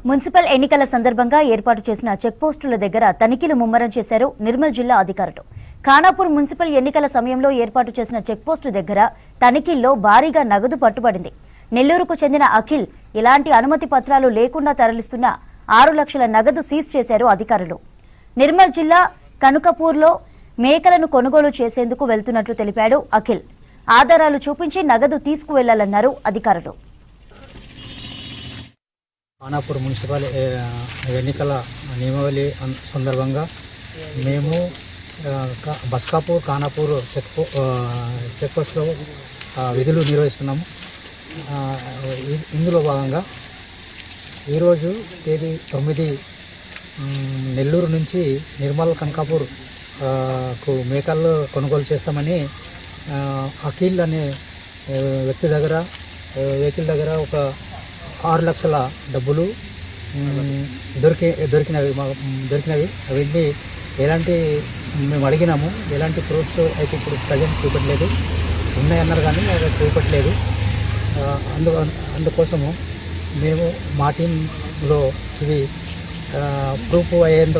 Municipal ఎన్నికల సందర్భంగా ఏర్పాటు చేసిన చెక్పోస్టుల దగ్గర తనిఖీలు ముమ్మరం చేశారు నిర్మల్ జిల్లా అధికారులు. ఖానాపూర్ మున్సిపల్ ఎన్నికల సమయంలో ఏర్పాటు చేసిన చెక్పోస్టు దగ్గర తనిఖీల్లో భారీగా నగదు పట్టుబడింది. నెల్లూరుకు చెందిన అఖిల్ ఎలాంటి అనుమతి పత్రాలు లేకుండా తరలిస్తున్న 6 లక్షల నగదు సీజ్ చేశారు అధికారులు. నిర్మల్ జిల్లా కనుకపూర్లో మేకలను కొనుగోలు చేసేందుకు వెళ్తున్నట్లు తెలిపాడు అఖిల్. ఆధారాలు చూపించి నగదు తీసుకువెళ్లాలన్నారు అధికారులు. ఖానాపూర్ మున్సిపల్ ఎన్నికల నియమావళి సందర్భంగా మేము బస్కాపూర్ ఖానాపూర్ చెక్పోస్ట్లో విధులు నిర్వహిస్తున్నాము. ఇందులో భాగంగా ఈరోజు తేదీ 9 నెల్లూరు నుంచి నిర్మల్ కనకాపూర్ కు మేకలు కొనుగోలు చేస్తామని అఖిల్ అనే వ్యక్తి దగ్గర వెహికల్ దగ్గర ఒక 6 లక్షల డబ్బులు దొరికినవి. అవన్నీ ఎలాంటి మేము అడిగినాము, ఎలాంటి ప్రూఫ్స్ అయితే ఇప్పుడు ప్రజెంట్ చూపట్లేదు, ఉన్నాయన్నారు కానీ అది చూపట్లేదు. అందుకోసము మేము మా టీంలో ఇవి ప్రూఫ్ అయ్యేంత